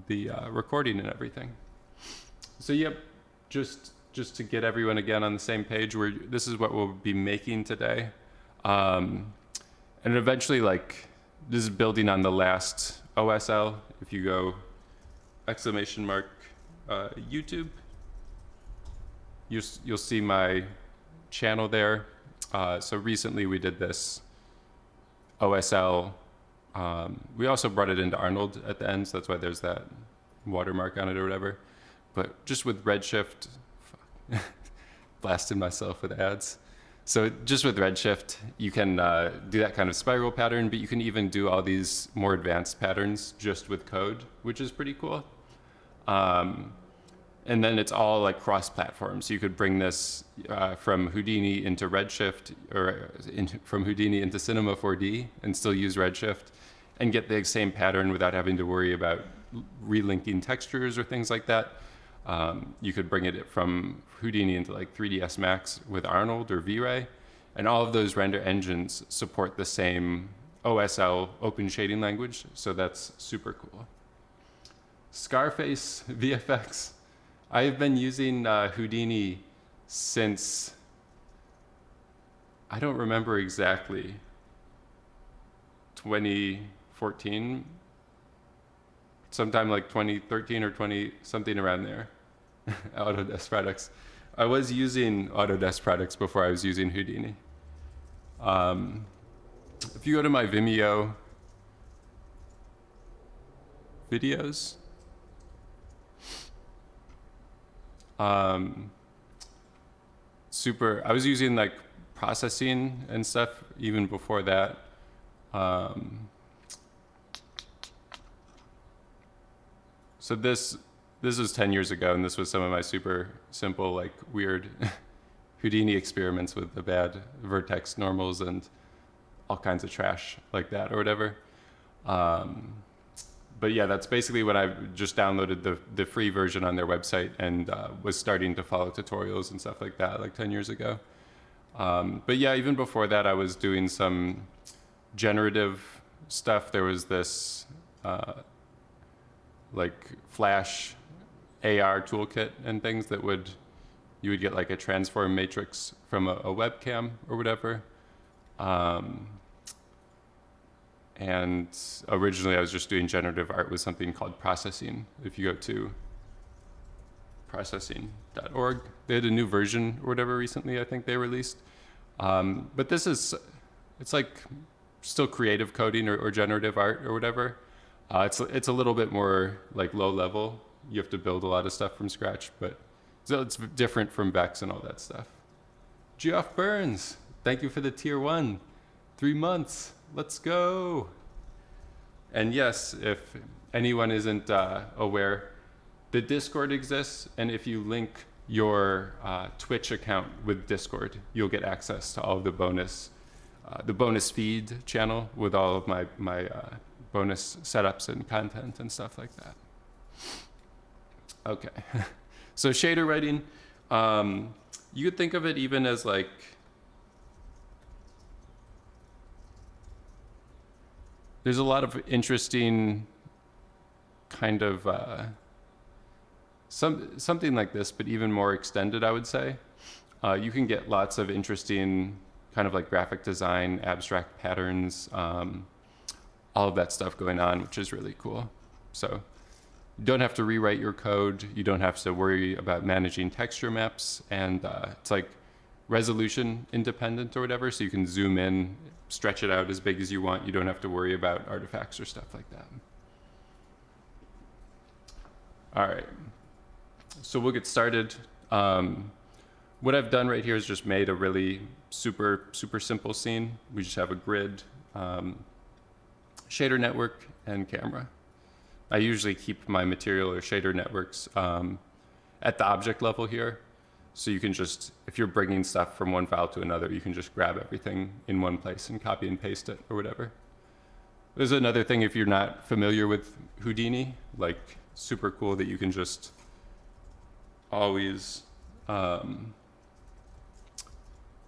the recording and everything. So yep, just to get everyone again on the same page, this is what we'll be making today. And eventually, like, this is building on the last OSL. If you go !YouTube, you'll see my channel there. So recently we did this OSL. We also brought it into Arnold at the end, so that's why there's that watermark on it or whatever. But just with Redshift, blasting myself with ads. So just with Redshift, you can do that kind of spiral pattern, but you can even do all these more advanced patterns just with code, which is pretty cool. And then it's all like cross-platform. So you could bring this from Houdini into Redshift, or from Houdini into Cinema 4D and still use Redshift and get the same pattern without having to worry about relinking textures or things like that. You could bring it from Houdini into like 3ds Max with Arnold or V-Ray, and all of those render engines support the same OSL open shading language, so that's super cool. Scarface VFX. I've been using Houdini since, I don't remember exactly, 2014, sometime like 2013 or 20, something around there. Autodesk products. I was using Autodesk products before I was using Houdini. If you go to my Vimeo videos, I was using like processing and stuff even before that. So this was 10 years ago, and this was some of my super simple, like weird Houdini experiments with the bad vertex normals and all kinds of trash like that or whatever. But yeah, that's basically when I just downloaded the free version on their website and was starting to follow tutorials and stuff like that like 10 years ago. But yeah, even before that, I was doing some generative stuff. There was this like Flash AR toolkit and things that you would get like a transform matrix from a webcam or whatever. And originally I was just doing generative art with something called processing. If you go to processing.org, they had a new version or whatever recently, I think they released. But it's like still creative coding or generative art or whatever. It's a little bit more like low level. You have to build a lot of stuff from scratch, but so it's different from Bex and all that stuff. Geoff Burns, thank you for the tier 1. 3 months, let's go. And yes, if anyone isn't aware, the Discord exists, and if you link your Twitch account with Discord, you'll get access to all of the bonus feed channel with all of my bonus setups and content and stuff like that. Okay, so shader writing, you could think of it even as like, there's a lot of interesting kind of something like this, but even more extended, I would say. You can get lots of interesting kind of like graphic design, abstract patterns, all of that stuff going on, which is really cool. So you don't have to rewrite your code. You don't have to worry about managing texture maps, and it's like resolution independent or whatever, so you can zoom in, stretch it out as big as you want. You don't have to worry about artifacts or stuff like that. All right, so we'll get started. What I've done right here is just made a really super simple scene. We just have a grid, shader network, and camera. I usually keep my material or shader networks at the object level here. So you can just, if you're bringing stuff from one file to another, you can just grab everything in one place and copy and paste it or whatever. There's another thing, if you're not familiar with Houdini, like super cool that you can just always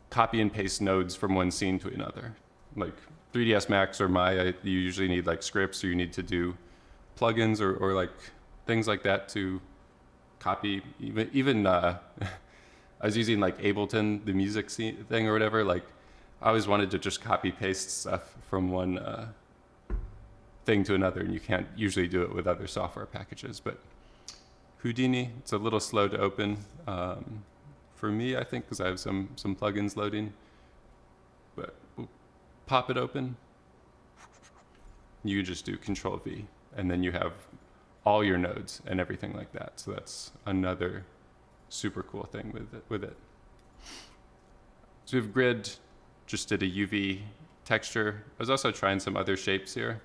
copy and paste nodes from one scene to another. Like 3ds Max or Maya, you usually need like scripts, or you need to do plugins or like things like that to copy. Even I was using like Ableton, the music thing or whatever. Like I always wanted to just copy paste stuff from one thing to another, and you can't usually do it with other software packages. But Houdini, it's a little slow to open for me, I think, because I have some plugins loading. But we'll pop it open. You just do Control V, and then you have all your nodes and everything like that. So that's another super cool thing with it. So we have grid, just did a UV texture. I was also trying some other shapes here.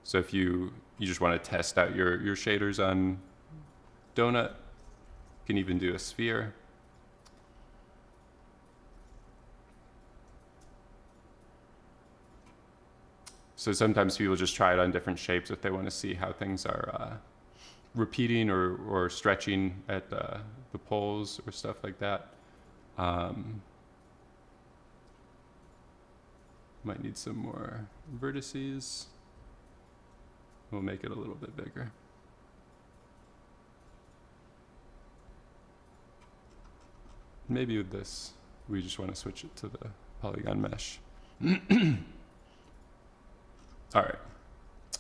So if you just want to test out your shaders on donut, you can even do a sphere. So sometimes people just try it on different shapes if they want to see how things are repeating or stretching at the poles or stuff like that. Might need some more vertices. We'll make it a little bit bigger. Maybe with this, we just want to switch it to the polygon mesh. All right.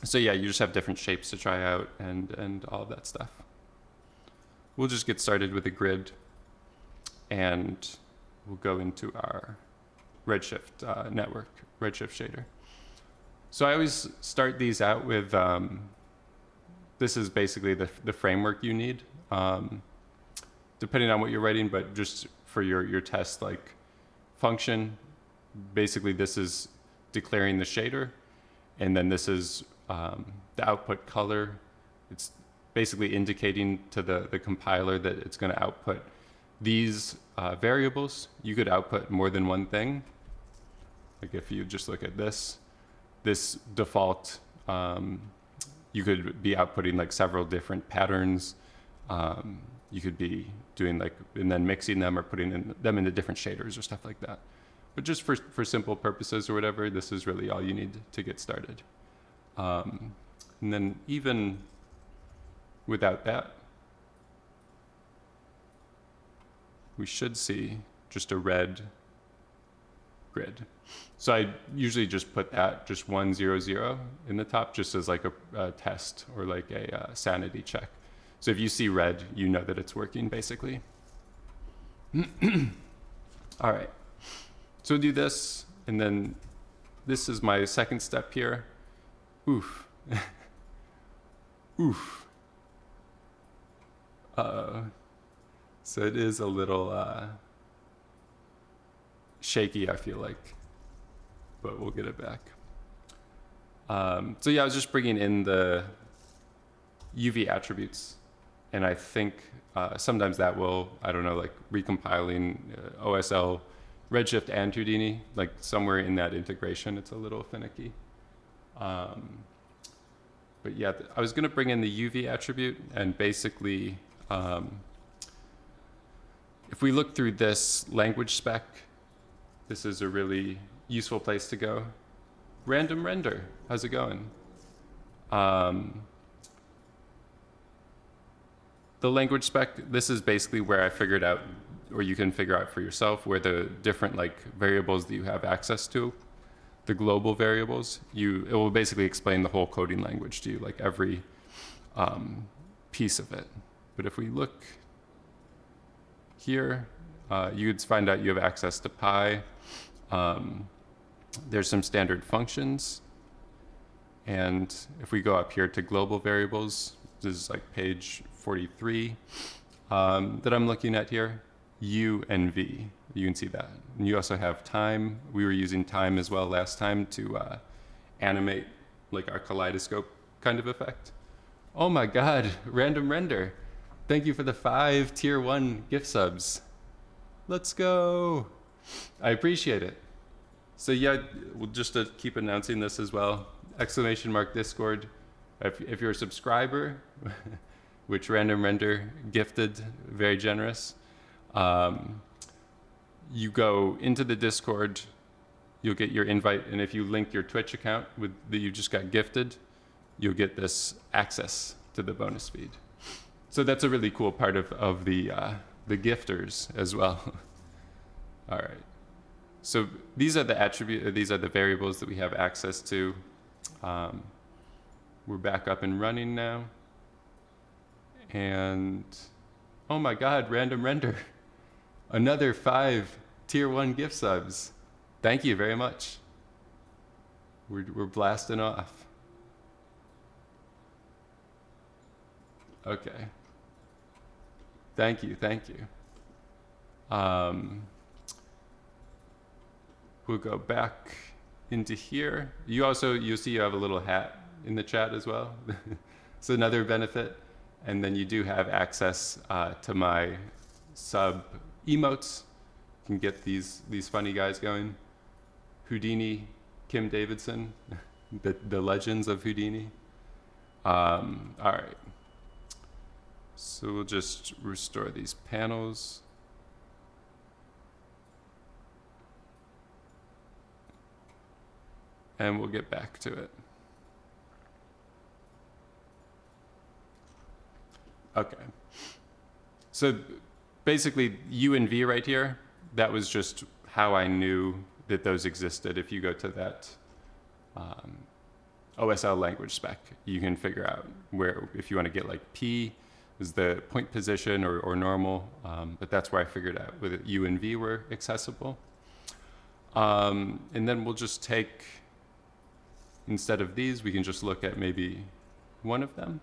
So yeah, you just have different shapes to try out and all of that stuff. We'll just get started with a grid, and we'll go into our Redshift network, Redshift shader. So I always start these out with, this is basically the framework you need, depending on what you're writing, but just for your test, like function, basically this is declaring the shader, and then this is the output color. It's basically indicating to the compiler that it's going to output these variables. You could output more than one thing. Like if you just look at this default, you could be outputting like several different patterns. You could be doing like, and then mixing them or putting them into different shaders or stuff like that. But just for simple purposes or whatever, this is really all you need to get started. And then even without that, we should see just a red grid. So I usually just put that just 1, 0, 0 in the top, just as like a test or like a sanity check. So if you see red, you know that it's working basically. All right. So we'll do this, and then this is my second step here. Oof. Oof. So it is a little shaky, I feel like, but we'll get it back. So yeah, I was just bringing in the UV attributes, and I think sometimes that will, I don't know, like recompiling OSL, Redshift and Houdini, like somewhere in that integration, it's a little finicky. But yeah, I was gonna bring in the UV attribute, and basically, if we look through this language spec, this is a really useful place to go. Random render, how's it going? The language spec, this is basically where I figured out, or you can figure out for yourself, where the different like variables that you have access to, the global variables, it will basically explain the whole coding language to you, like every piece of it. But if we look here, you'd find out you have access to Pi. There's some standard functions. And if we go up here to global variables, this is like page 43 that I'm looking at here, U and V. You can see that. And you also have time. We were using time as well last time to animate like our kaleidoscope kind of effect. Oh my God, random render. Thank you for the 5 tier 1 gift subs. Let's go. I appreciate it. So yeah, we'll just to keep announcing this as well, !Discord. If you're a subscriber, which random render gifted, very generous, you go into the Discord, you'll get your invite, and if you link your Twitch account that you just got gifted, you'll get this access to the bonus feed. So that's a really cool part of the gifters as well. All right. So these are the variables that we have access to. We're back up and running now. And oh my God, random render. Another 5 tier 1 gift subs. Thank you very much. We're blasting off. Okay. Thank you. We'll go back into here. You'll see you have a little hat in the chat as well. It's another benefit. And then you do have access to my sub emotes. You can get these funny guys going. Houdini, Kim Davidson, the legends of Houdini. All right. So we'll just restore these panels. And we'll get back to it. Okay. So basically U and V right here, that was just how I knew that those existed. If you go to that OSL language spec, you can figure out where, if you want to get like P is the point position or normal, but that's where I figured out whether U and V were accessible. And then we'll just take, instead of these, we can just look at maybe one of them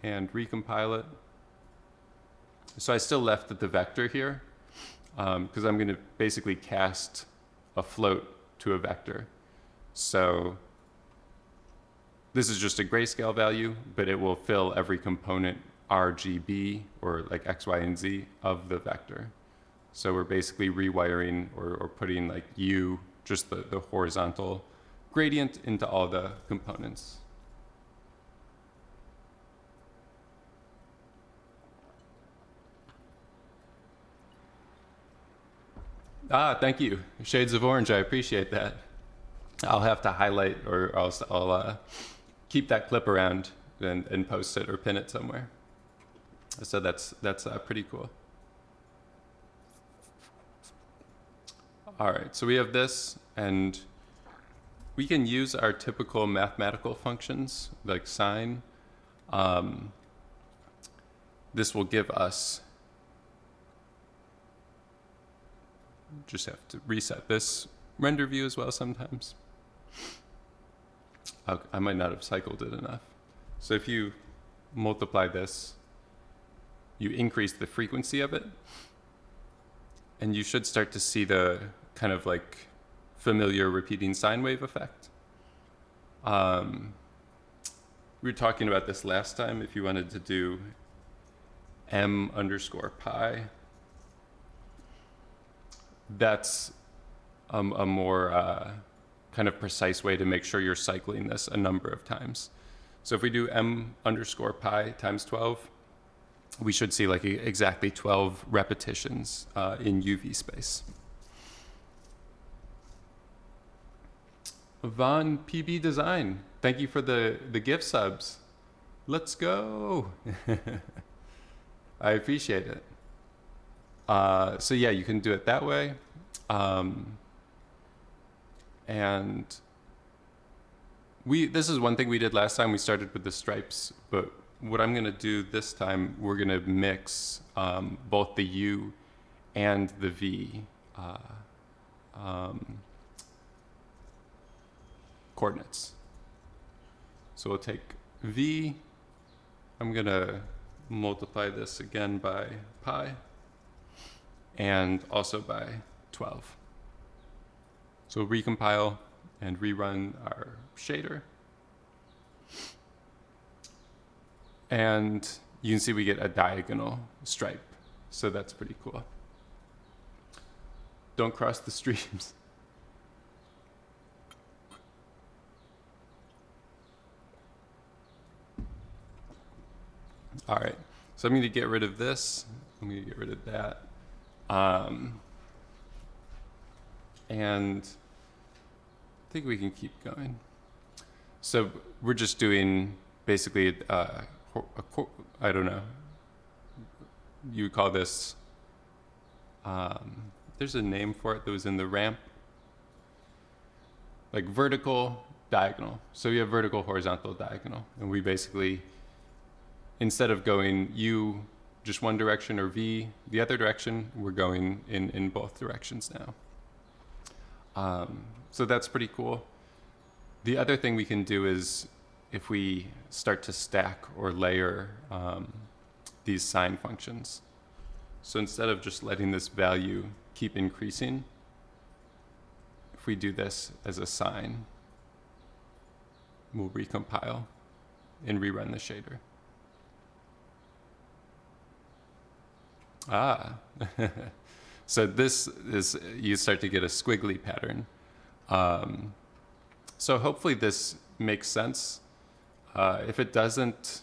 and recompile it. So I still left the vector here because I'm going to basically cast a float to a vector. So this is just a grayscale value, but it will fill every component RGB or like X, Y, and Z of the vector. So we're basically rewiring or putting like U, just the horizontal gradient into all the components. Thank you. Shades of orange, I appreciate that. I'll have to highlight or I'll keep that clip around and post it or pin it somewhere. So that's pretty cool. All right, so we have this, and we can use our typical mathematical functions like sine. This will give us, just have to reset this render view as well sometimes. I might not have cycled it enough. So if you multiply this, you increase the frequency of it, and you should start to see the kind of like familiar repeating sine wave effect. We were talking about this last time. If you wanted to do m_pi, that's a more kind of precise way to make sure you're cycling this a number of times. So if we do m_pi times 12, we should see like exactly 12 repetitions in UV space. Von PB Design, thank you for the gift subs. Let's go. I appreciate it. So yeah, you can do it that way. And this is one thing we did last time. We started with the stripes, but what I'm going to do this time, we're going to mix both the U and the V coordinates. So we'll take V. I'm going to multiply this again by pi and also by 12. So recompile and rerun our shader. And you can see we get a diagonal stripe. So that's pretty cool. Don't cross the streams. All right, so I'm going to get rid of this. I'm going to get rid of that. And I think we can keep going. So we're just doing basically, I don't know, you would call this, there's a name for it that was in the ramp, like vertical, diagonal. So you have vertical, horizontal, diagonal. And we basically, instead of going U just one direction or V the other direction, we're going in both directions now. So that's pretty cool. The other thing we can do is if we start to stack or layer these sine functions. So instead of just letting this value keep increasing, if we do this as a sine, we'll recompile and rerun the shader. So this is, you start to get a squiggly pattern. So hopefully this makes sense. If it doesn't,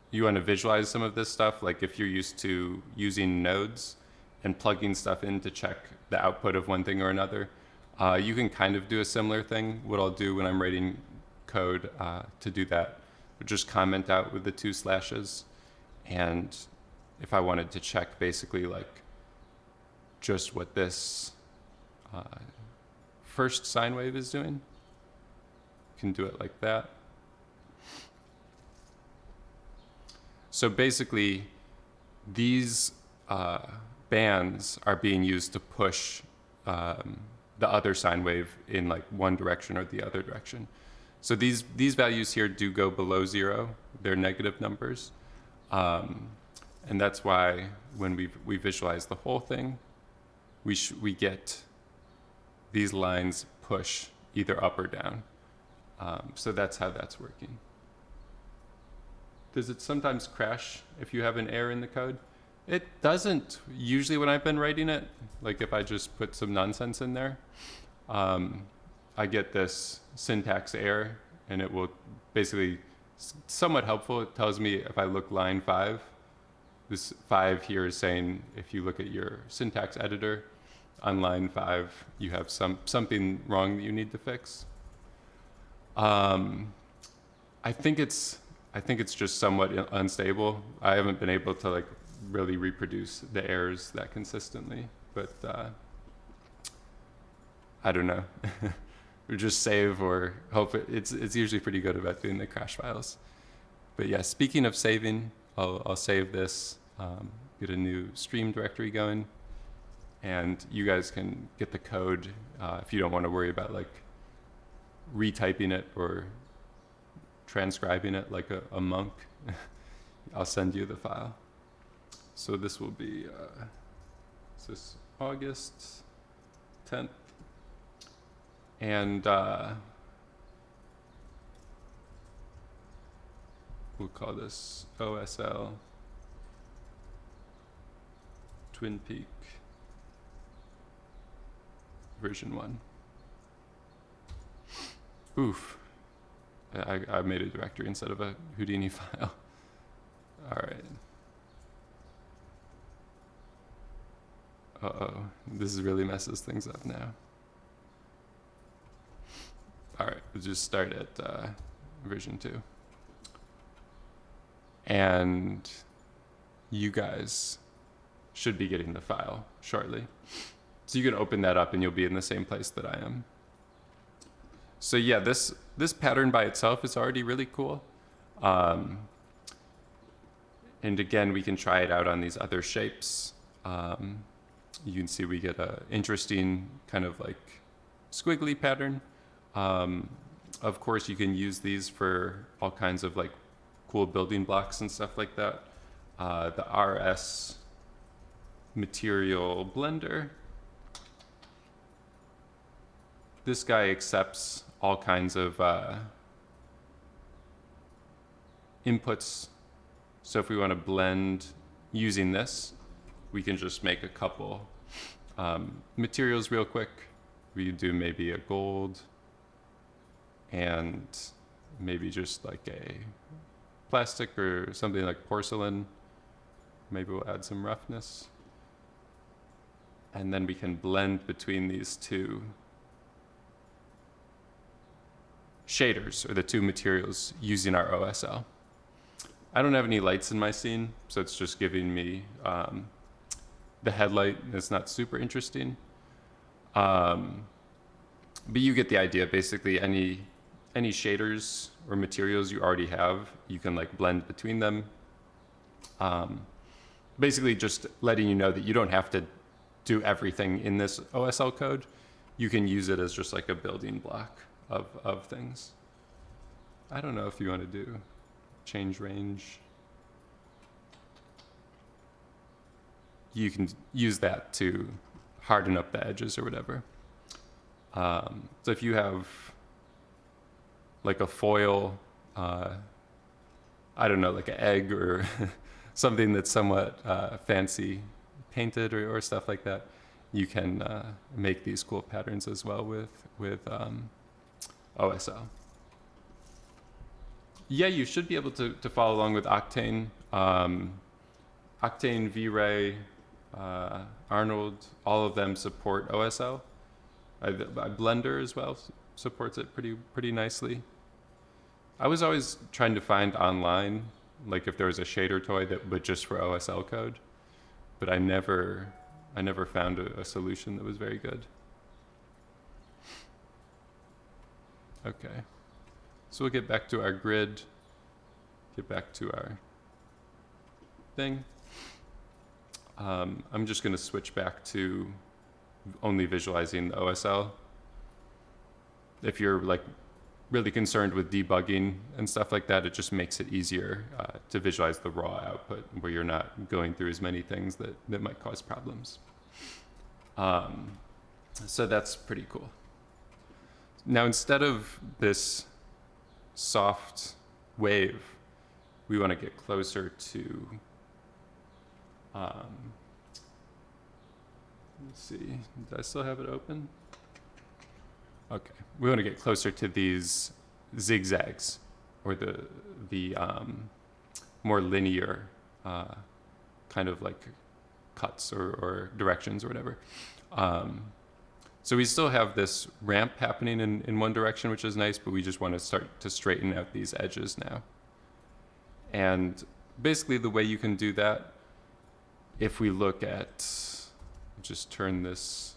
you want to visualize some of this stuff, like if you're used to using nodes and plugging stuff in to check the output of one thing or another, you can kind of do a similar thing. What I'll do when I'm writing code to do that, just comment out with the 2 slashes. And if I wanted to check basically like just what this first sine wave is doing, you can do it like that. So basically, these bands are being used to push the other sine wave in like one direction or the other direction. So these values here do go below 0. They're negative numbers. And that's why when we visualize the whole thing, we get these lines push either up or down. So that's how that's working. Does it sometimes crash if you have an error in the code? It doesn't usually when I've been writing it. Like if I just put some nonsense in there, I get this syntax error, and it will basically, somewhat helpful. It tells me if I look line 5, this 5 here is saying if you look at your syntax editor, on line 5 you have something wrong that you need to fix. I think it's just somewhat unstable. I haven't been able to like really reproduce the errors that consistently, but I don't know. Or just save or hope it's usually pretty good about doing the crash files. But yeah, speaking of saving, I'll save this, get a new stream directory going, and you guys can get the code if you don't want to worry about like retyping it or transcribing it like a monk. I'll send you the file. So this will be is this August 10th, and we'll call this OSL Twin Peak version 1. Oof. I made a directory instead of a Houdini file. All right. Uh-oh, this really messes things up now. All right, we'll just start at version 2. And you guys should be getting the file shortly. So you can open that up and you'll be in the same place that I am. So yeah, this pattern by itself is already really cool. And again, we can try it out on these other shapes. You can see we get an interesting kind of like squiggly pattern. Of course, you can use these for all kinds of like cool building blocks and stuff like that. The RS material blender. This guy accepts all kinds of inputs. So if we want to blend using this, we can just make a couple materials real quick. We could do maybe a gold and maybe just like a plastic or something like porcelain. Maybe we'll add some roughness. And then we can blend between these two shaders, or the two materials using our OSL. I don't have any lights in my scene, so it's just giving me the headlight. It's not super interesting. But you get the idea. Basically, any shaders or materials you already have, you can like blend between them. Basically just letting you know that you don't have to do everything in this OSL code. You can use it as just like a building block of things. I don't know if you want to do change range. You can use that to harden up the edges or whatever. So if you have like a foil, I don't know, like an egg or something that's somewhat fancy painted or stuff like that, you can make these cool patterns as well with OSL. Yeah, you should be able to follow along with Octane. Octane, V-Ray, Arnold, all of them support OSL. Blender as well supports it pretty nicely. I was always trying to find online, like if there was a shader toy but just for OSL code, but I never found a solution that was very good. Okay, so we'll get back to our grid, get back to our thing. I'm just going to switch back to only visualizing the OSL. If you're like really concerned with debugging and stuff like that, it just makes it easier to visualize the raw output where you're not going through as many things that might cause problems. So that's pretty cool. Now, instead of this soft wave, we want to get closer to, let's see, did I still have it open? Okay, we want to get closer to these zigzags, or the more linear kind of like cuts or directions or whatever. So we still have this ramp happening in one direction, which is nice, but we just want to start to straighten out these edges now. And basically the way you can do that, if we look at, just turn this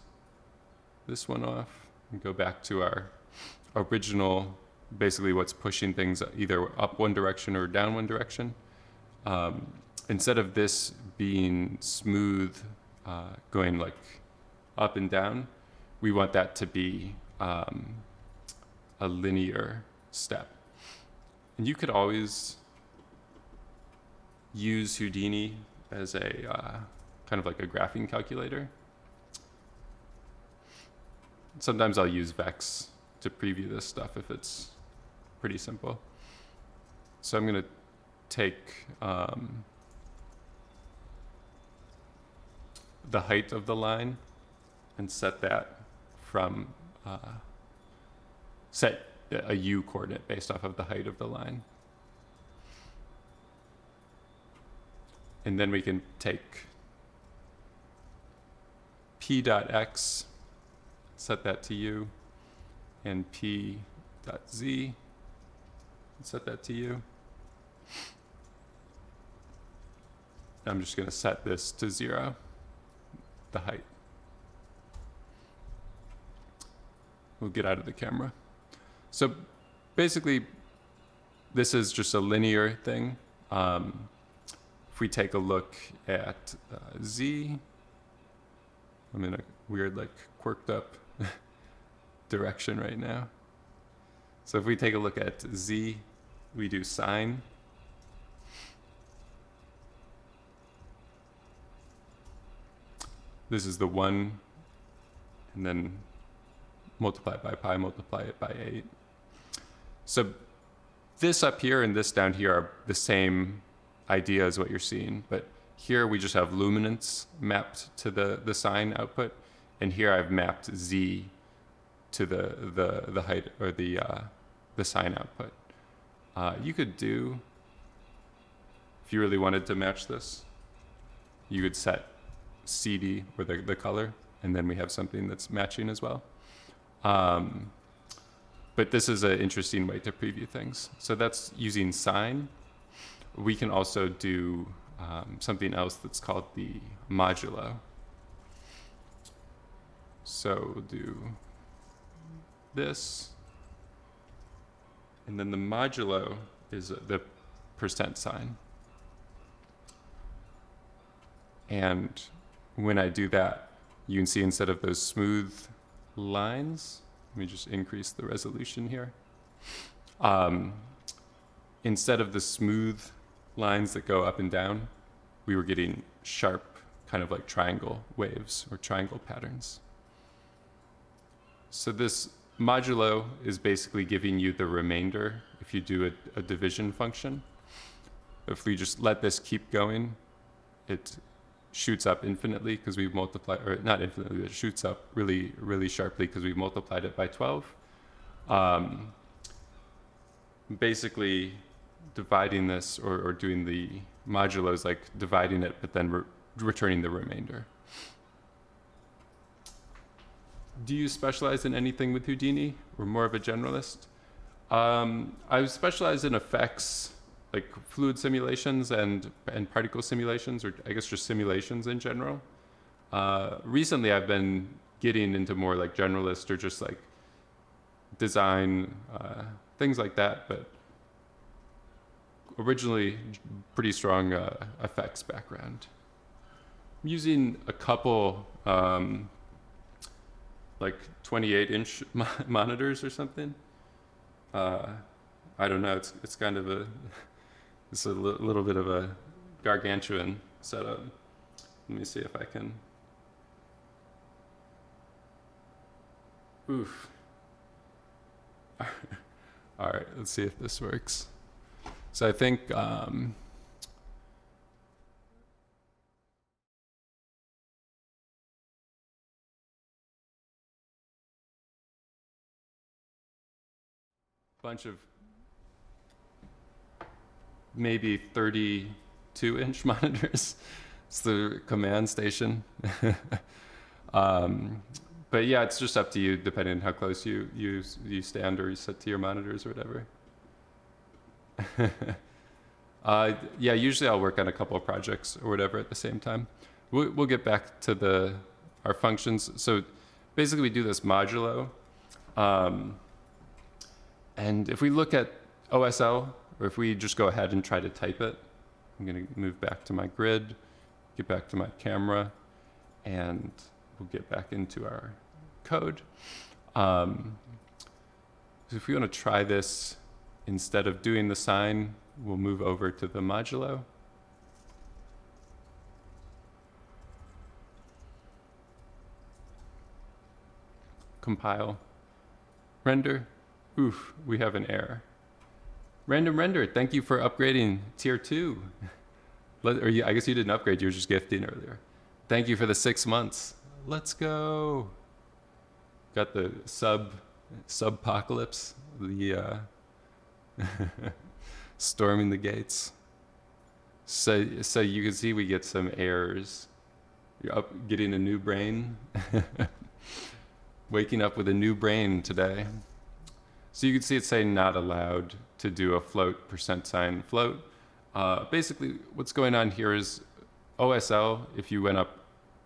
one off and go back to our original, basically what's pushing things either up one direction or down one direction. Instead of this being smooth, going like up and down, we want that to be a linear step. And you could always use Houdini as a kind of like a graphing calculator. Sometimes I'll use Vex to preview this stuff if it's pretty simple. So I'm going to take the height of the line and set that from, set a U coordinate based off of the height of the line. And then we can take p.x, set that to U, and p.z, set that to U. I'm just going to set this to 0, the height. We'll get out of the camera. So basically, this is just a linear thing. If we take a look at Z, I'm in a weird, like, quirked up direction right now. So if we take a look at Z, we do sine. This is the 1, and then multiply it by pi, multiply it by 8. So this up here and this down here are the same idea as what you're seeing, but here we just have luminance mapped to the sine output, and here I've mapped Z to the height or the sine output. You could do, if you really wanted to match this, you could set CD or the color, and then we have something that's matching as well. But this is an interesting way to preview things. So that's using sine. We can also do something else that's called the modulo. So we'll do this. And then the modulo is the percent sign. And when I do that, you can see instead of those smooth lines, let me just increase the resolution here. Instead of the smooth lines that go up and down, we were getting sharp, kind of like triangle waves or triangle patterns. So this modulo is basically giving you the remainder if you do a division function. If we just let this keep going, it shoots up infinitely because we've multiplied, or not infinitely, it shoots up really, really sharply because we've multiplied it by 12. Basically, dividing this or doing the modulo is like dividing it, but then returning the remainder. Do you specialize in anything with Houdini, or more of a generalist? I specialize in effects, like fluid simulations and particle simulations, or I guess just simulations in general. Recently, I've been getting into more like generalist or just like design, things like that, but originally pretty strong effects background. I'm using a couple like 28-inch monitors or something. I don't know. It's kind of it's a little bit of a gargantuan setup. Let me see if I can. Oof. All right. Let's see if this works. So I think. Bunch of maybe 32-inch monitors. It's the command station. But yeah, it's just up to you depending on how close you stand or you set to your monitors or whatever. Yeah, usually I'll work on a couple of projects or whatever at the same time. We'll get back to our functions. So basically we do this modulo. And if we look at OSL, or if we just go ahead and try to type it, I'm going to move back to my grid, get back to my camera, and we'll get back into our code. So if we want to try this, instead of doing the sine, we'll move over to the modulo. Compile, render. Oof, we have an error. Random render, thank you for upgrading tier 2. I guess you didn't upgrade, you were just gifting earlier. Thank you for the 6 months. Let's go. Got the subpocalypse, the storming the gates. So you can see we get some errors. You're up getting a new brain. Waking up with a new brain today. So you can see it's saying not allowed to do a float percent sign float. Basically, what's going on here is OSL, if you went up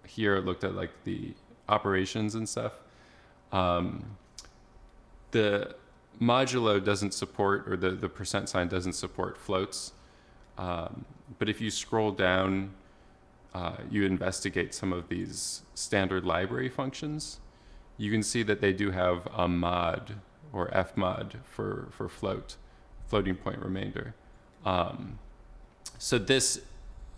here, looked at like the operations and stuff, the modulo doesn't support, or the percent sign doesn't support floats. But if you scroll down, you investigate some of these standard library functions, you can see that they do have a mod, or fmod for floating point remainder. So this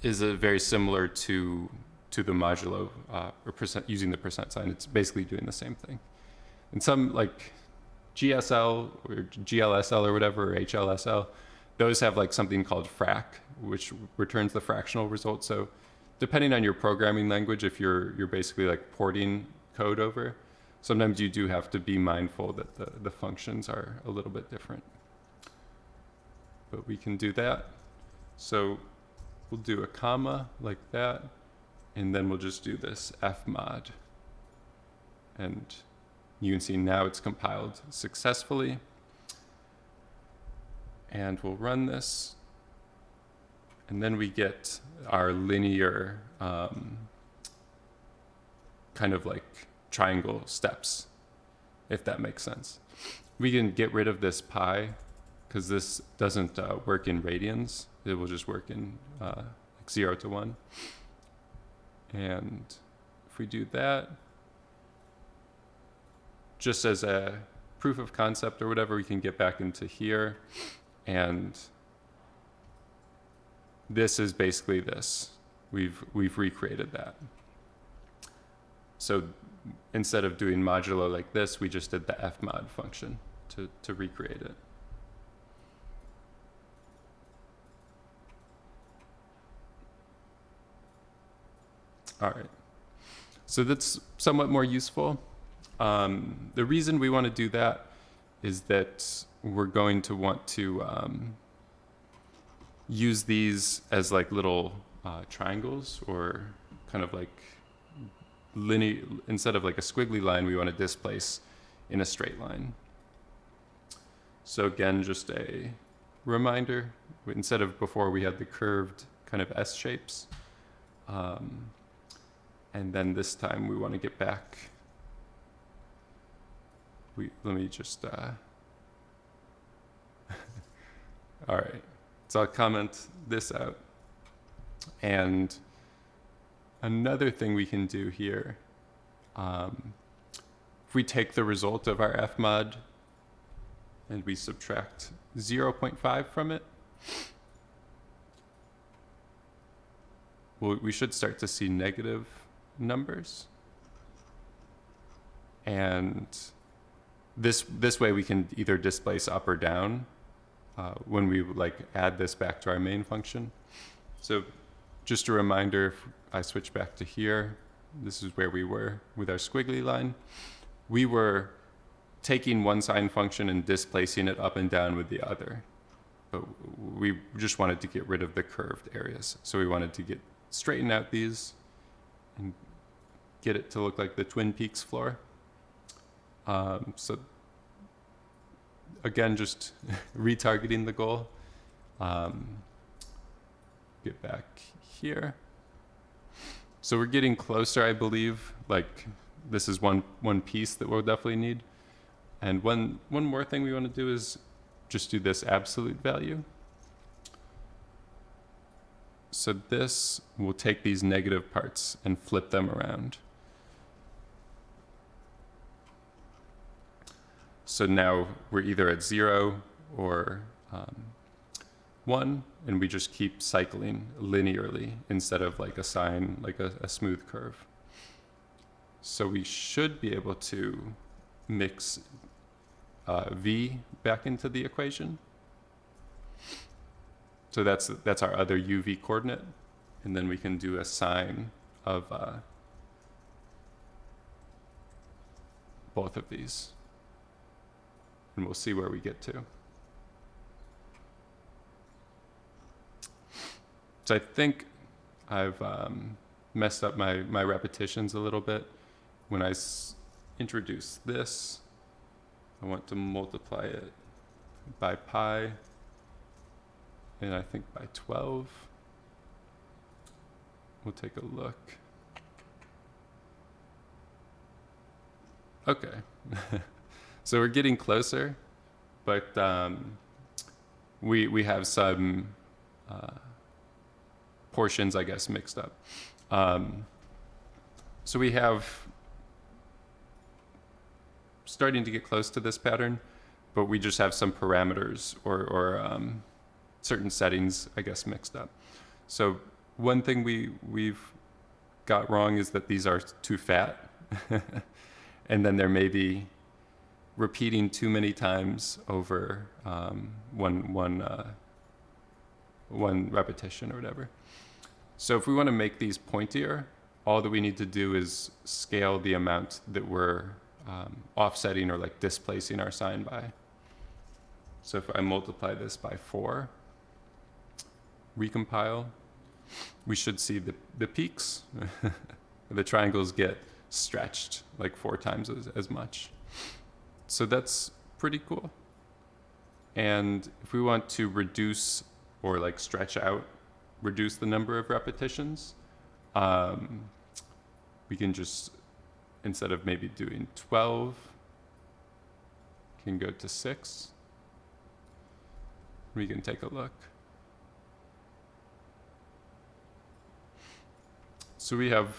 is very similar to the modulo, or using the percent sign. It's basically doing the same thing. And some like GSL or GLSL or whatever, or HLSL, those have like something called frac, which returns the fractional result. So depending on your programming language, if you're basically like porting code over, sometimes you do have to be mindful that the functions are a little bit different. But we can do that. So we'll do a comma like that, and then we'll just do this fmod. And You can see now it's compiled successfully. And we'll run this. And then we get our linear kind of like triangle steps, if that makes sense. We can get rid of this pi because this doesn't work in radians. It will just work in like 0 to 1. And if we do that, just as a proof of concept or whatever, we can get back into here. And this is basically this. We've recreated that. So instead of doing modulo like this, we just did the fmod function to recreate it. All right. So that's somewhat more useful. The reason we want to do that is that we're going to want to use these as like little triangles, or kind of like linear. Instead of like a squiggly line, we want to displace in a straight line. So again, just a reminder, instead of before we had the curved kind of S shapes, and then this time we want to get back. Let me just, all right. So I'll comment this out. And another thing we can do here, if we take the result of our fmod and we subtract 0.5 from it, we should start to see negative numbers. And this way we can either displace up or down when we like add this back to our main function. So just a reminder, if I switch back to here, this is where we were with our squiggly line. We were taking one sine function and displacing it up and down with the other. But we just wanted to get rid of the curved areas. So we wanted to straighten out these and get it to look like the Twin Peaks floor. So again, just retargeting the goal. Get back here. So we're getting closer, I believe. Like this is one piece that we'll definitely need. And one more thing we want to do is just do this absolute value. So this will take these negative parts and flip them around. So now we're either at 0 or 1, and we just keep cycling linearly instead of like a sine, like a smooth curve. So we should be able to mix v back into the equation. So that's our other uv coordinate, and then we can do a sine of both of these. And we'll see where we get to. So I think I've messed up my repetitions a little bit. When I introduce this, I want to multiply it by pi, and I think by 12. We'll take a look. Okay. So we're getting closer, but we have some portions, I guess, mixed up. So we have starting to get close to this pattern, but we just have some parameters or certain settings, I guess, mixed up. So one thing we've got wrong is that these are too fat, and then there may be repeating too many times over one repetition or whatever. So if we want to make these pointier, all that we need to do is scale the amount that we're offsetting or like displacing our sine by. So if I multiply this by 4, recompile, we should see the peaks. The triangles get stretched like 4 times as much. So that's pretty cool. And if we want to reduce or like stretch out, reduce the number of repetitions, we can just, instead of maybe doing 12, can go to 6. We can take a look. So we have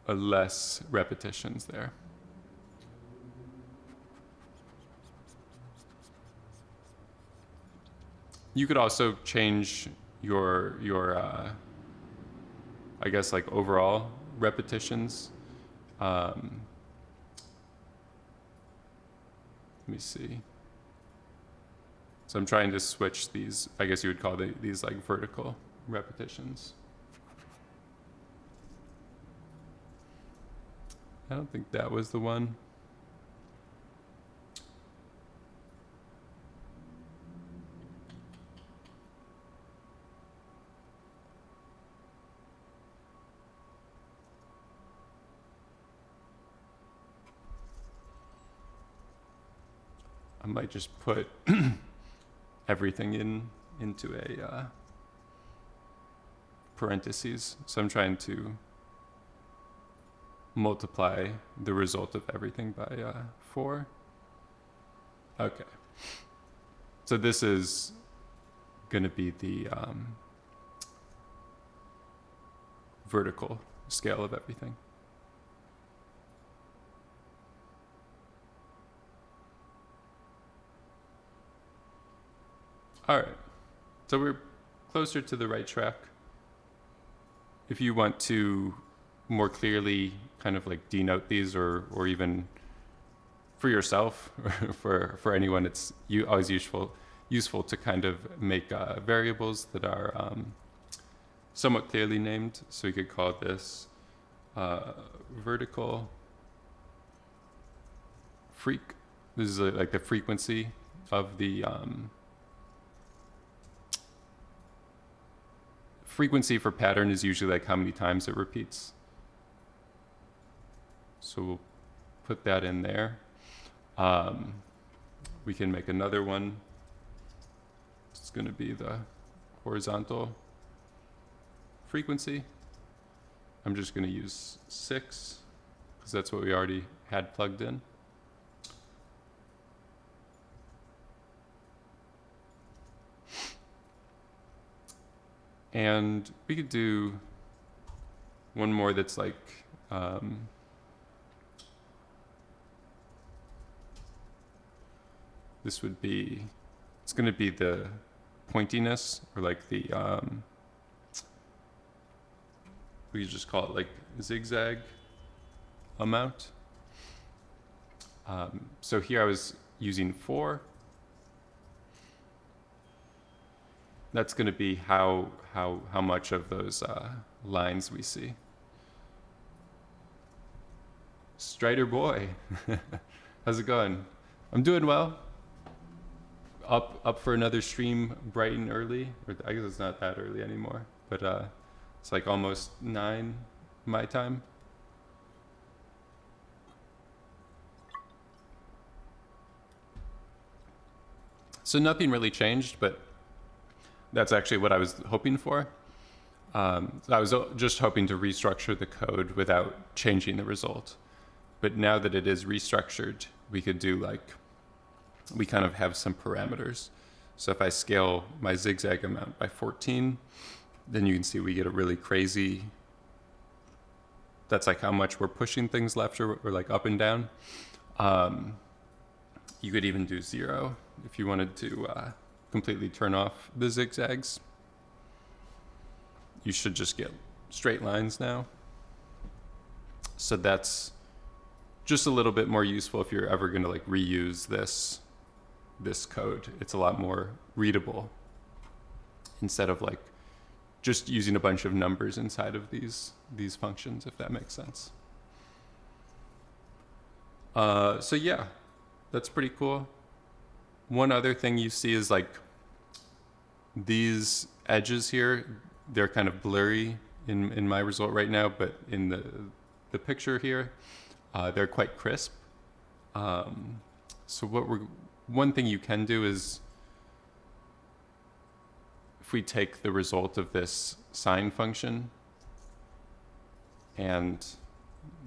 less repetitions there. You could also change your I guess like overall repetitions. Let me see. So I'm trying to switch these, I guess you would call these like vertical repetitions. I don't think that was the one. I might just put everything into a parentheses. So I'm trying to multiply the result of everything by 4. Okay. So this is going to be the vertical scale of everything. All right, so we're closer to the right track. If you want to more clearly kind of like denote these, or even for yourself or for anyone, it's always useful to kind of make variables that are somewhat clearly named. So we could call this vertical freq. This is like the frequency of the frequency for pattern is usually like how many times it repeats. So we'll put that in there. We can make another one. It's going to be the horizontal frequency. I'm just going to use 6 because that's what we already had plugged in. And we could do one more that's like this would be, it's going to be the pointiness, or like the we could just call it like zigzag amount. So here I was using 4. That's going to be how much of those lines we see. Strider boy, how's it going? I'm doing well. Up for another stream bright and early. Or I guess it's not that early anymore, but it's like almost 9 my time. So nothing really changed, but that's actually what I was hoping for. I was just hoping to restructure the code without changing the result. But now that it is restructured, we could do we kind of have some parameters. So if I scale my zigzag amount by 14, then you can see we get a really crazy, that's like how much we're pushing things left or like up and down. You could even do 0 if you wanted to completely turn off the zigzags. You should just get straight lines now. So that's just a little bit more useful if you're ever going to like reuse this code. It's a lot more readable instead of like just using a bunch of numbers inside of these functions, if that makes sense. So yeah, that's pretty cool. One other thing you see is like these edges here, they're kind of blurry in my result right now, but in the picture here, they're quite crisp. So one thing you can do is, if we take the result of this sine function and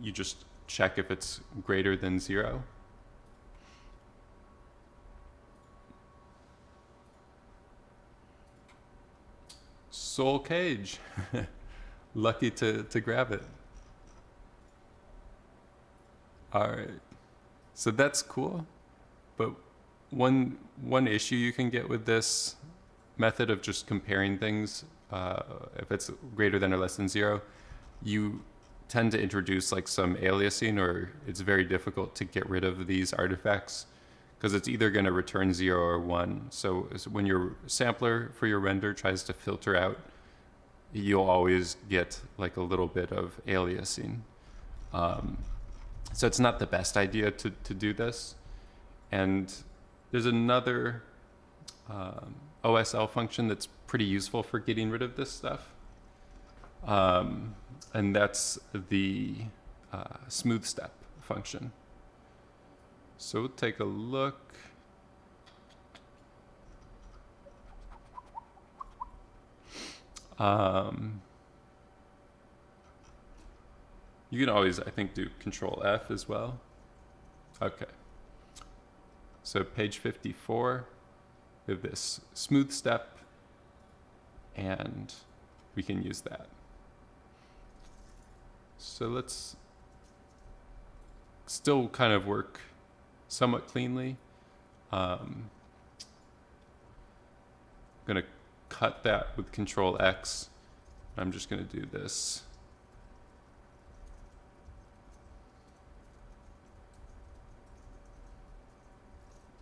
you just check if it's greater than 0. Soul cage. Lucky to grab it. All right. So that's cool. But one issue you can get with this method of just comparing things, if it's greater than or less than 0, you tend to introduce like some aliasing, or it's very difficult to get rid of these artifacts because it's either going to return 0 or 1. So when your sampler for your render tries to filter out, you'll always get like a little bit of aliasing. So it's not the best idea to do this. And there's another OSL function that's pretty useful for getting rid of this stuff. And that's the smooth step function. So we'll take a look. You can always, I think, do Control F as well. Okay. So page 54, we have this smooth step, and we can use that. So let's still kind of work somewhat cleanly. I'm going to cut that with Control X. I'm just going to do this.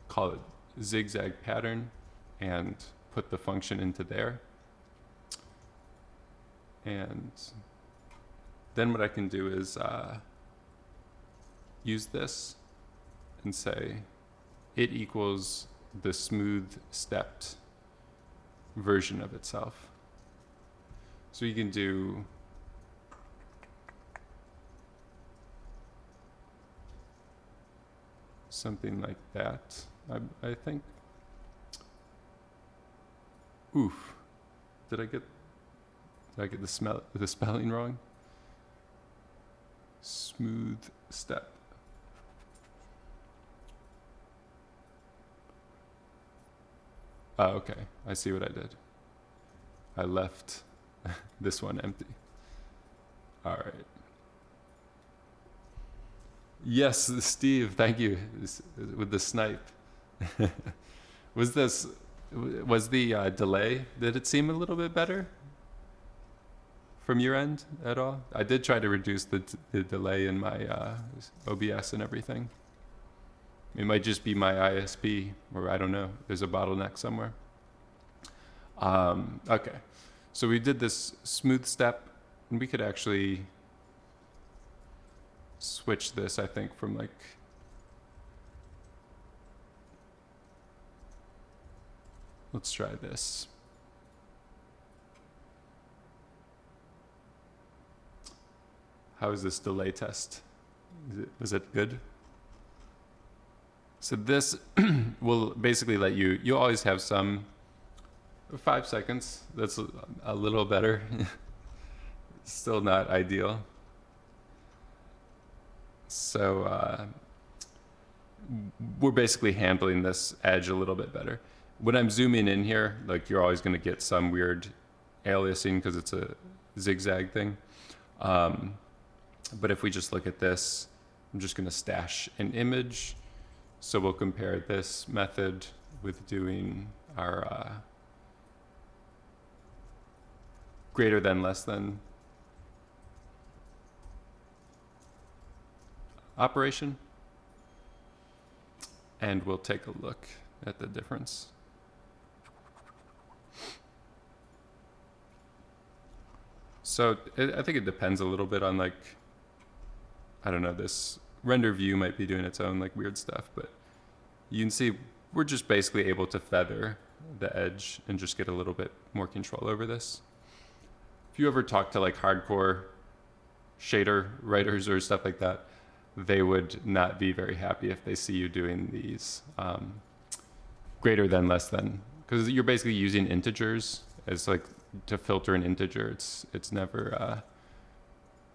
Call it zigzag pattern and put the function into there. And then what I can do is use this and say it equals the smooth stepped version of itself. So you can do something like that, I think. Oof. Did I get the spelling wrong? Smooth step. Oh, okay. I see what I did. I left this one empty. All right. Yes, Steve, thank you. With the snipe. Was the delay, did it seem a little bit better from your end at all? I did try to reduce the delay in my OBS and everything. It might just be my ISP, or I don't know. There's a bottleneck somewhere. Okay, so we did this smooth step, and we could actually switch this, I think, from like let's try this. How is this delay test? Was it good? So this will basically let you'll always have some 5 seconds. That's a little better. Still not ideal. So we're basically handling this edge a little bit better. When I'm zooming in here, like you're always going to get some weird aliasing because it's a zigzag thing. But if we just look at this, I'm just going to stash an image. So we'll compare this method with doing our greater than, less than operation. And we'll take a look at the difference. So I think it depends a little bit on, like, I don't know, this render view might be doing its own like weird stuff, but you can see we're just basically able to feather the edge and just get a little bit more control over this. If you ever talk to like hardcore shader writers or stuff like that, they would not be very happy if they see you doing these greater than, less than, because you're basically using integers as like to filter an integer. It's never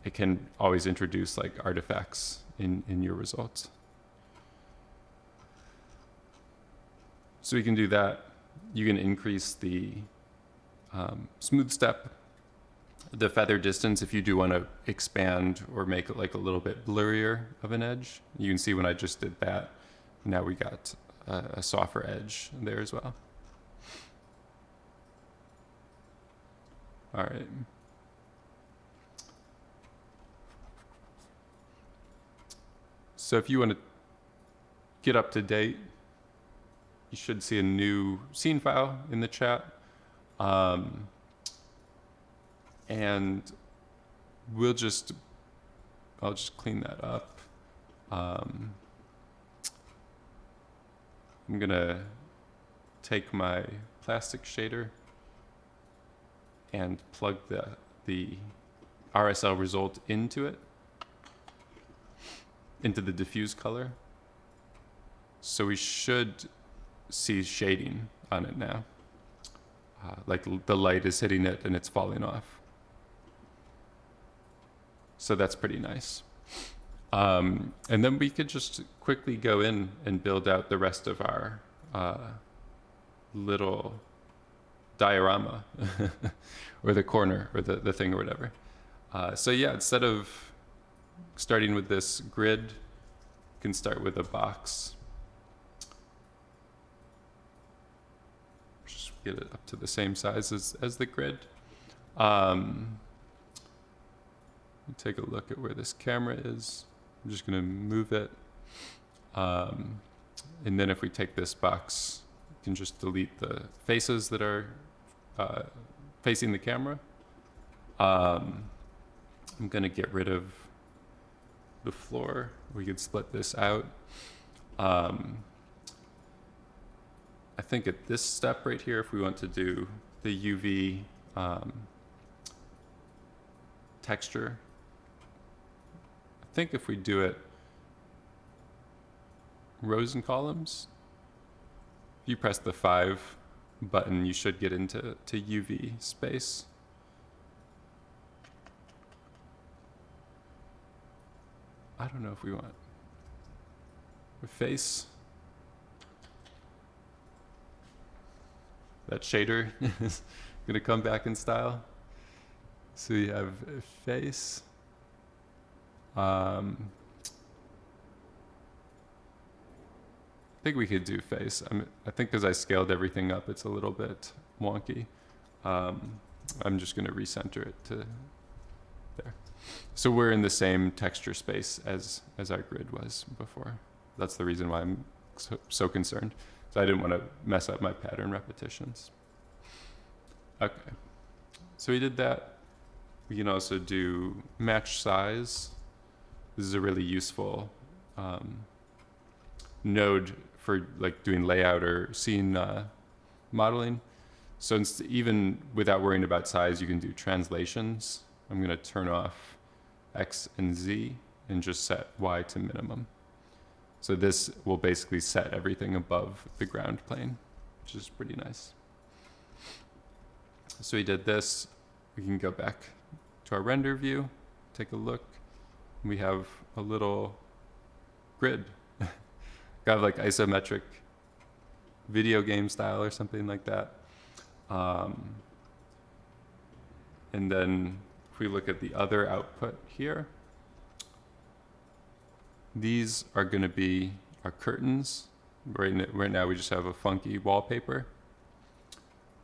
it can always introduce like artifacts in your results. So we can do that. You can increase the smooth step, the feather distance if you do want to expand or make it like a little bit blurrier of an edge. You can see when I just did that, now we got a softer edge there as well. All right. So if you want to get up to date, you should see a new scene file in the chat. And I'll just clean that up. I'm gonna take my plastic shader and plug the RSL result into the diffuse color. So we should see shading on it now. Like the light is hitting it and it's falling off. So that's pretty nice. And then we could just quickly go in and build out the rest of our little diorama or the corner or the thing or whatever. So yeah, instead of starting with this grid, you can start with a box. Just get it up to the same size as the grid. Take a look at where this camera is. I'm just going to move it. And then if we take this box, you can just delete the faces that are facing the camera. I'm going to get rid of the floor. We could split this out. I think at this step right here, if we want to do the UV texture, I think if we do it rows and columns, if you press the 5 button, you should get into UV space. I don't know if we want a face. That shader is going to come back in style. So we have a face. I think we could do face. I think because I scaled everything up, it's a little bit wonky. I'm just going to recenter it to there. So we're in the same texture space as our grid was before. That's the reason why I'm so concerned. So I didn't want to mess up my pattern repetitions. Okay, so we did that. We can also do match size. This is a really useful node for like doing layout or scene modeling. So even without worrying about size, you can do translations. I'm going to turn off X and Z and just set Y to minimum. So this will basically set everything above the ground plane, which is pretty nice. So we did this. We can go back to our render view, take a look. We have a little grid. Got like isometric video game style or something like that. And then if we look at the other output here, these are going to be our curtains. Right now we just have a funky wallpaper.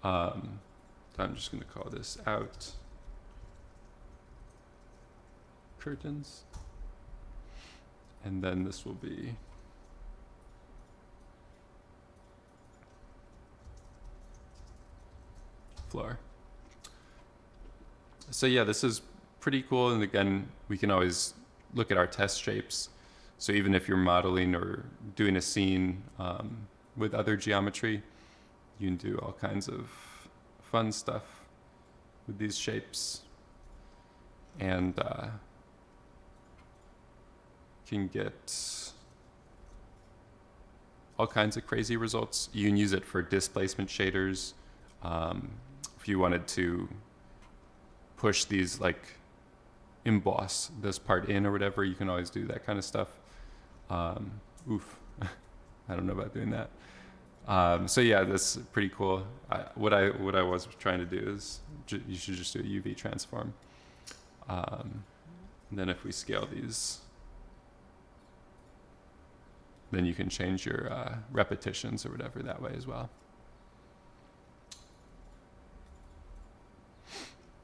I'm just going to call this out curtains. And then this will be floor. So yeah, this is pretty cool. And again, we can always look at our test shapes. So even if you're modeling or doing a scene with other geometry, you can do all kinds of fun stuff with these shapes. And can get all kinds of crazy results. You can use it for displacement shaders. If you wanted to push these, like emboss this part in or whatever, you can always do that kind of stuff. Oof, I don't know about doing that. So yeah, that's pretty cool. What I was trying to do is you should just do a UV transform. And then if we scale these, then you can change your repetitions or whatever that way as well.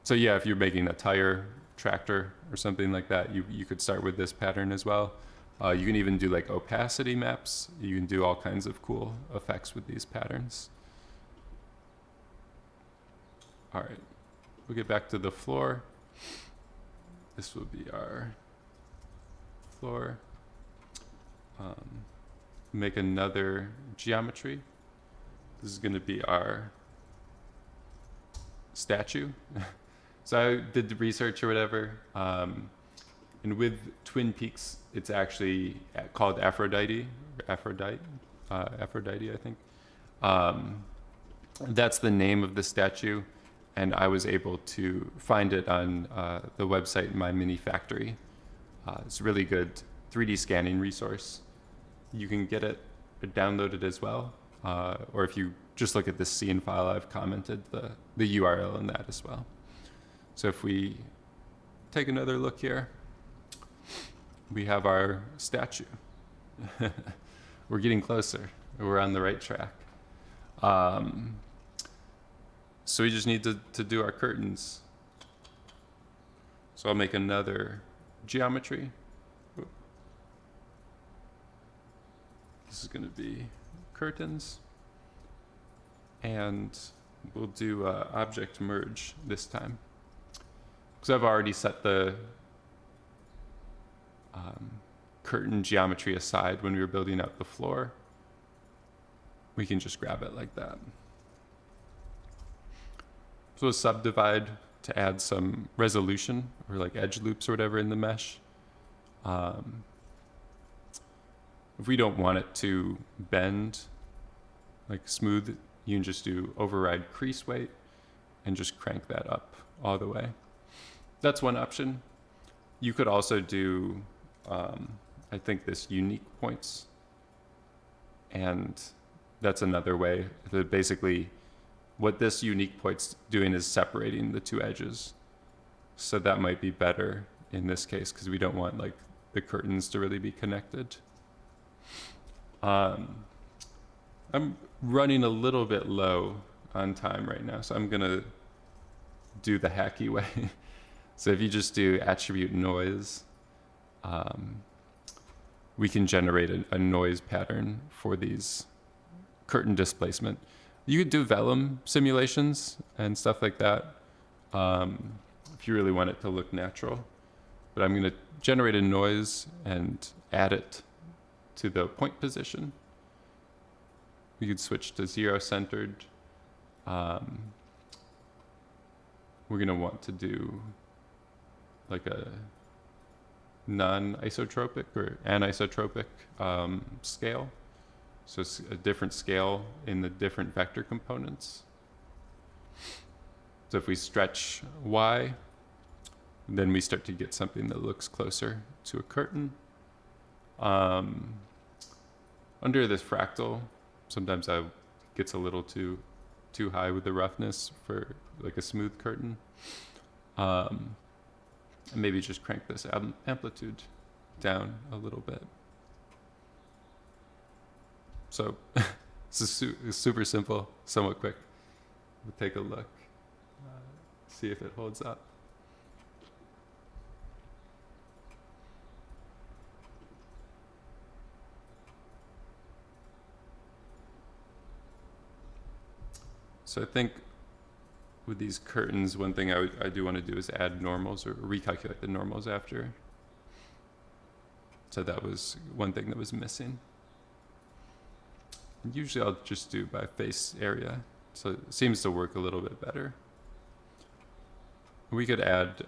So yeah, if you're making a tire tractor or something like that, you could start with this pattern as well. You can even do like opacity maps. You can do all kinds of cool effects with these patterns. All right, we'll get back to the floor. This will be our floor. Make another geometry. This is going to be our statue. So I did the research or whatever. And with Twin Peaks, it's actually called Aphrodite, Aphrodite, I think. That's the name of the statue, and I was able to find it on the website My Mini Factory. It's a really good 3D scanning resource. You can get it downloaded as well, or if you just look at the scene file, I've commented the URL in that as well. So if we take another look here, we have our statue. We're getting closer. We're on the right track. So we just need to do our curtains. So I'll make another geometry. This is going to be curtains. And we'll do object merge this time. Because I've already set the curtain geometry aside when we were building out the floor. We can just grab it like that. So we'll subdivide to add some resolution or like edge loops or whatever in the mesh. If we don't want it to bend, like smooth, you can just do override crease weight and just crank that up all the way. That's one option. You could also do, I think, this unique points. And that's another way. That basically, what this unique point's doing is separating the two edges. So that might be better in this case because we don't want like the curtains to really be connected. I'm running a little bit low on time right now, so I'm gonna do the hacky way. So if you just do attribute noise, we can generate a noise pattern for these curtain displacement. You could do vellum simulations and stuff like that if you really want it to look natural. But I'm going to generate a noise and add it to the point position. We could switch to zero-centered. We're going to want to do like a non-isotropic or anisotropic scale. So it's a different scale in the different vector components. So if we stretch Y, then we start to get something that looks closer to a curtain. Under this fractal, sometimes it gets a little too high with the roughness for like a smooth curtain. And maybe just crank this amplitude down a little bit. So it's super simple, somewhat quick. We'll take a look, see if it holds up. So I think with these curtains, one thing I do want to do is add normals or recalculate the normals after. So that was one thing that was missing. And usually I'll just do by face area. So it seems to work a little bit better. We could add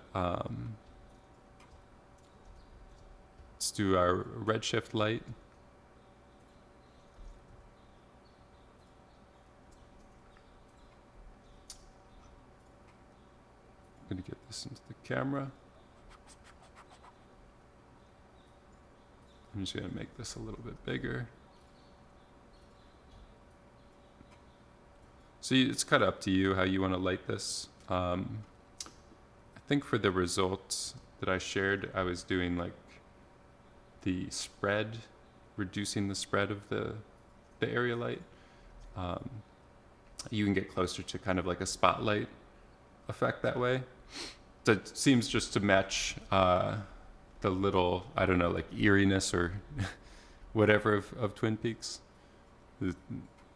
Let's do our redshift light. I'm gonna get this into the camera. I'm just gonna make this a little bit bigger. So it's kind of up to you how you want to light this. I think for the results that I shared, I was doing like the spread, reducing the spread of the area light. You can get closer to kind of like a spotlight effect that way. That seems just to match the little, I don't know, like eeriness or whatever of Twin Peaks. The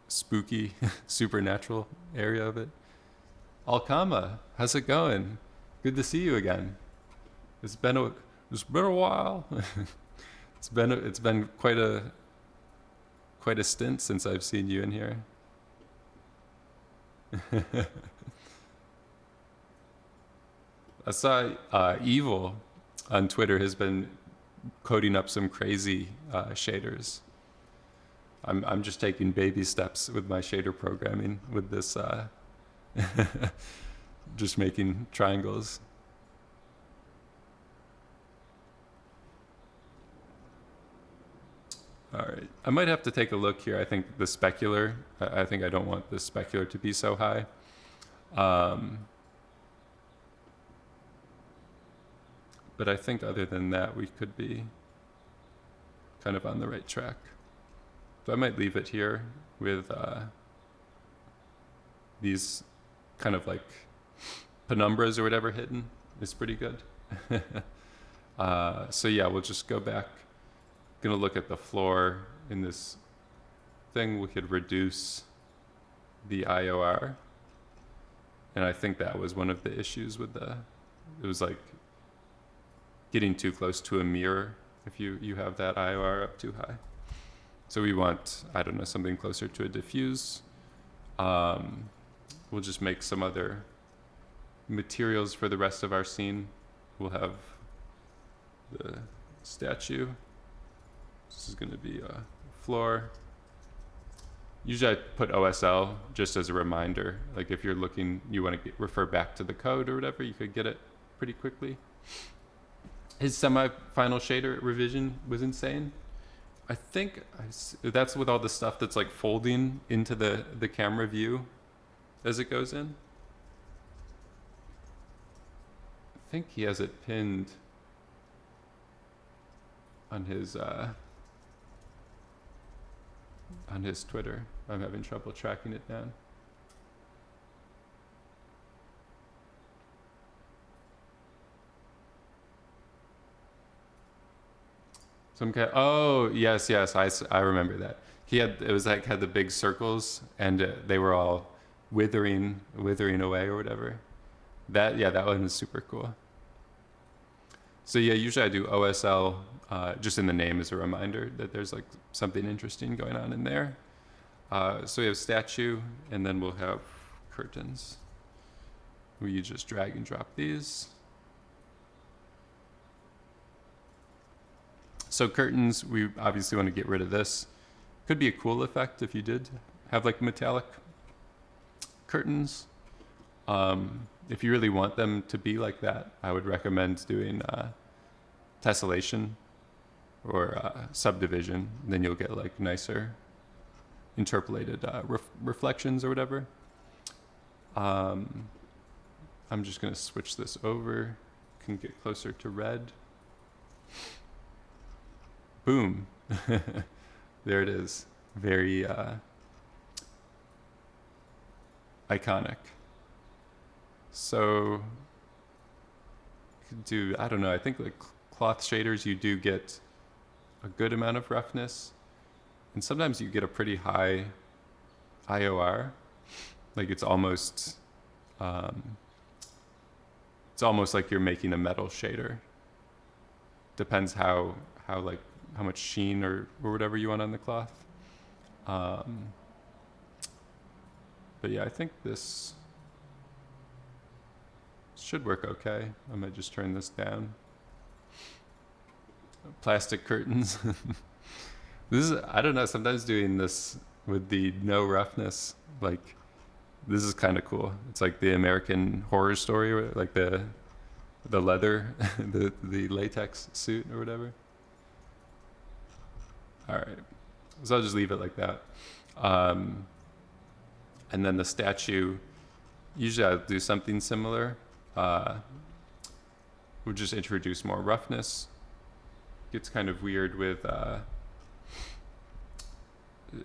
spooky, supernatural area of it. Alkama, how's it going? Good to see you again. It's been a while. it's been quite a stint since I've seen you in here. I saw Evil on Twitter has been coding up some crazy shaders. I'm just taking baby steps with my shader programming with this, just making triangles. All right, I might have to take a look here. I think the specular, I think I don't want the specular to be so high. But I think other than that, we could be kind of on the right track. So I might leave it here with these kind of like penumbras or whatever hidden. It's pretty good. So yeah, we'll just go back. Gonna look at the floor in this thing. We could reduce the IOR. And I think that was one of the issues with it was like getting too close to a mirror if you have that IOR up too high. So we want, I don't know, something closer to a diffuse. We'll just make some other materials for the rest of our scene. We'll have the statue. This is going to be a floor. Usually I put OSL just as a reminder. Like if you're looking, you want to refer back to the code or whatever, you could get it pretty quickly. His semi-final shader revision was insane. I think that's with all the stuff that's like folding into the camera view as it goes in. I think he has it pinned on his Twitter. I'm having trouble tracking it down. Oh yes, I remember that. It was like had the big circles and they were all withering away or whatever. That one is super cool. So yeah, usually I do OSL just in the name as a reminder that there's like something interesting going on in there. So we have statue and then we'll have curtains. You just drag and drop these. So curtains, we obviously want to get rid of this. Could be a cool effect if you did have like metallic curtains. If you really want them to be like that, I would recommend doing tessellation or subdivision. Then you'll get like nicer interpolated reflections or whatever. I'm just going to switch this over. Can get closer to red. Boom. There it is. Very iconic. So I don't know, I think like cloth shaders, you do get a good amount of roughness. And sometimes you get a pretty high IOR. Like it's almost like you're making a metal shader. Depends how much sheen or whatever you want on the cloth. But yeah, I think this should work okay. I might just turn this down. plastic curtains. This is, I don't know, sometimes doing this with the no roughness, like, this is kind of cool. It's like the American Horror Story, like the leather, the latex suit or whatever. All right, so I'll just leave it like that. And then the statue, usually I'll do something similar. We'll just introduce more roughness. Gets kind of weird with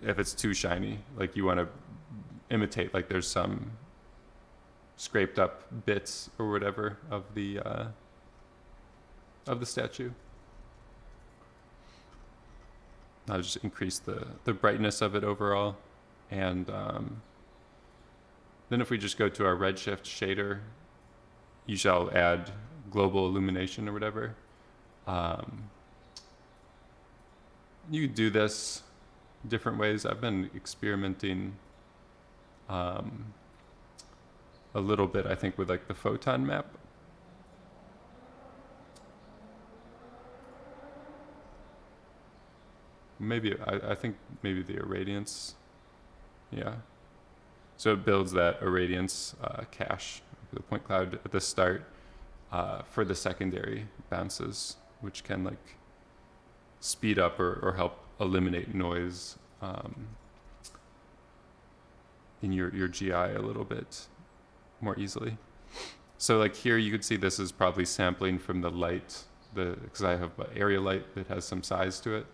if it's too shiny, like you want to imitate, like there's some scraped up bits or whatever of the statue. I'll just increase the brightness of it overall. And then if we just go to our redshift shader, you shall add global illumination or whatever. You could do this different ways. I've been experimenting a little bit, I think, with like the photon map. Maybe, I think maybe the irradiance, yeah. So it builds that irradiance cache, the point cloud at the start for the secondary bounces, which can like speed up or help eliminate noise in your GI a little bit more easily. So like here you could see this is probably sampling from the light, because I have an area light that has some size to it.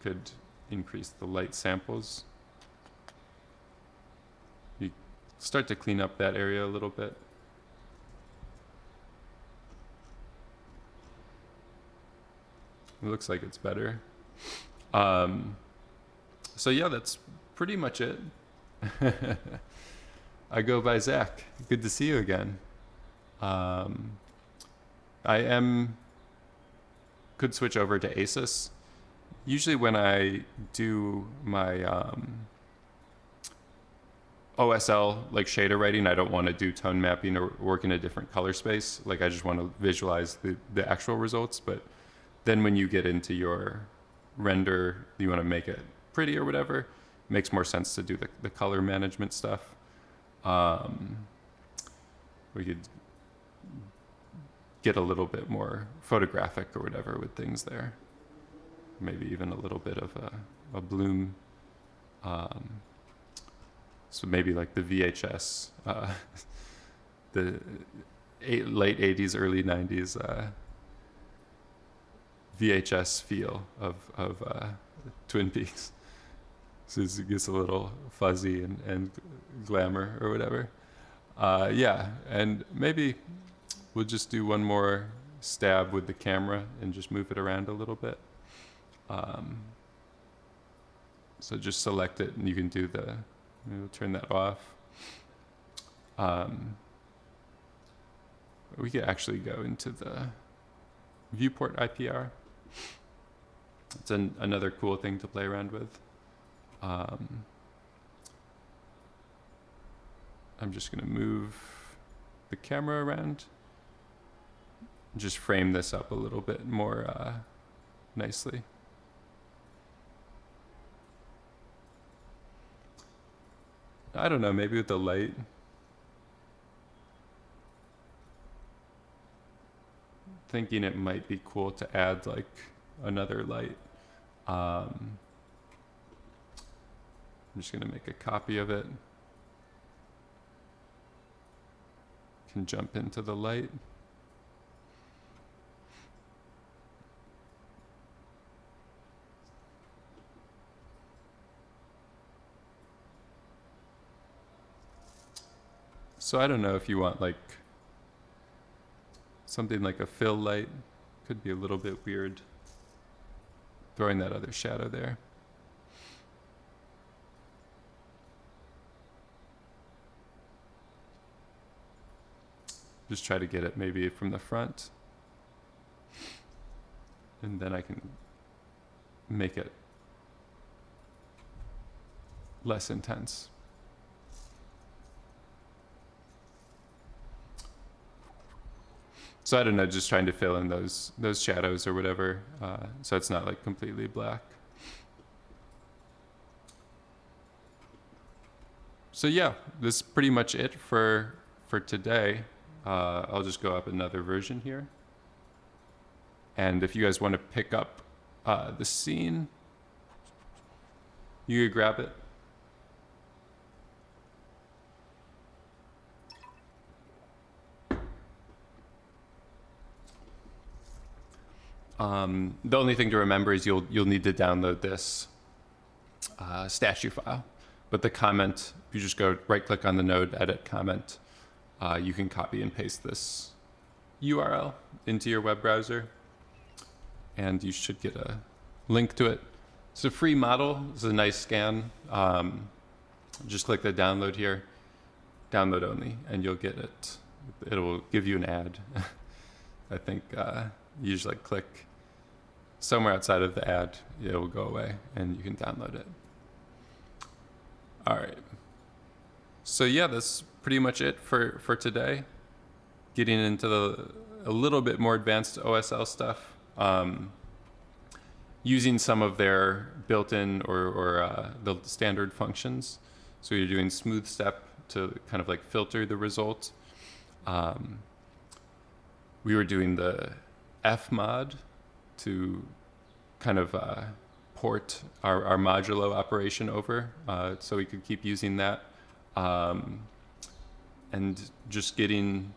Could increase the light samples. You start to clean up that area a little bit. It looks like it's better. So yeah, that's pretty much it. I go by Zach. Good to see you again. Could switch over to ASUS. Usually when I do my OSL, like shader writing, I don't want to do tone mapping or work in a different color space. Like I just want to visualize the actual results. But then when you get into your render, you want to make it pretty or whatever, it makes more sense to do the color management stuff. We could get a little bit more photographic or whatever with things there. Maybe even a little bit of a bloom. So maybe like the VHS, the late 80s, early 90s VHS feel of Twin Peaks. So it gets a little fuzzy and glamour or whatever. Yeah, and maybe we'll just do one more stab with the camera and just move it around a little bit. So just select it and you can do we'll turn that off. We could actually go into the Viewport Ipr. It's another cool thing to play around with. I'm just going to move the camera around. Just frame this up a little bit more nicely. I don't know, maybe with the light. Thinking it might be cool to add like another light. I'm just gonna make a copy of it. Can jump into the light. So I don't know if you want like something like a fill light. Could be a little bit weird. Throwing that other shadow there. Just try to get it maybe from the front. And then I can make it less intense. So I don't know, just trying to fill in those shadows or whatever, so it's not like completely black. So yeah, this is pretty much it for today. I'll just go up another version here. And if you guys want to pick up the scene, you could grab it. The only thing to remember is you'll need to download this statue file. But the comment, you just go right-click on the node, edit comment. You can copy and paste this URL into your web browser, and you should get a link to it. It's a free model. It's a nice scan. Just click the download here, download only, and you'll get it. It will give you an ad. I think you just like click somewhere outside of the ad, it will go away, and you can download it. All right. So yeah, that's pretty much it for today. Getting into a little bit more advanced OSL stuff. Using some of their built-in or the standard functions. So you're doing smooth step to kind of like filter the result. We were doing the fmod to kind of port our modulo operation over, so we could keep using that, and just getting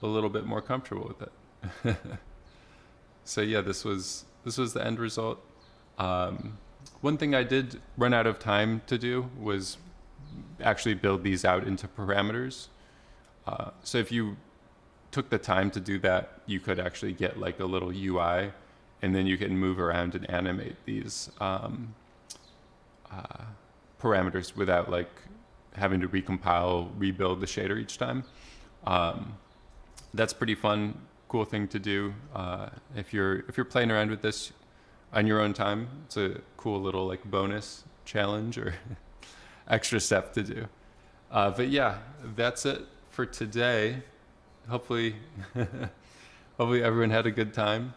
a little bit more comfortable with it. So yeah, this was the end result. One thing I did run out of time to do was actually build these out into parameters. So if you took the time to do that, you could actually get like a little UI, and then you can move around and animate these parameters without like having to recompile, rebuild the shader each time. That's pretty fun, cool thing to do. If you're playing around with this on your own time, it's a cool little like bonus challenge or extra step to do. But yeah, that's it for today. Hopefully everyone had a good time.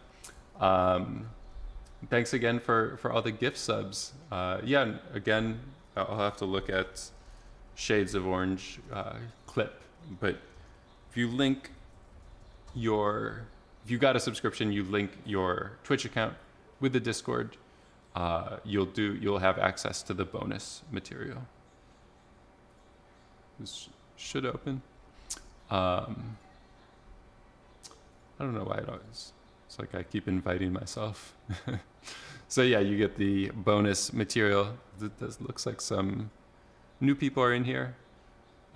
Thanks again for all the gift subs. Yeah, again, I'll have to look at Shades of Orange clip, but if you got a subscription, you link your Twitch account with the Discord, you'll have access to the bonus material. This should open. I don't know why it always, it's like I keep inviting myself. So yeah, you get the bonus material. This looks like some new people are in here.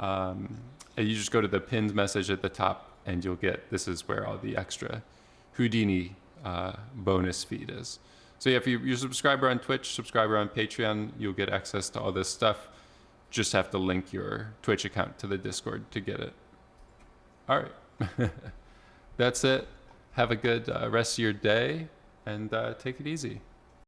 And you just go to the pinned message at the top and you'll get, this is where all the extra Houdini bonus feed is. So yeah, if you're a subscriber on Twitch, subscriber on Patreon, you'll get access to all this stuff. Just have to link your Twitch account to the Discord to get it. All right. That's it. Have a good rest of your day, and take it easy.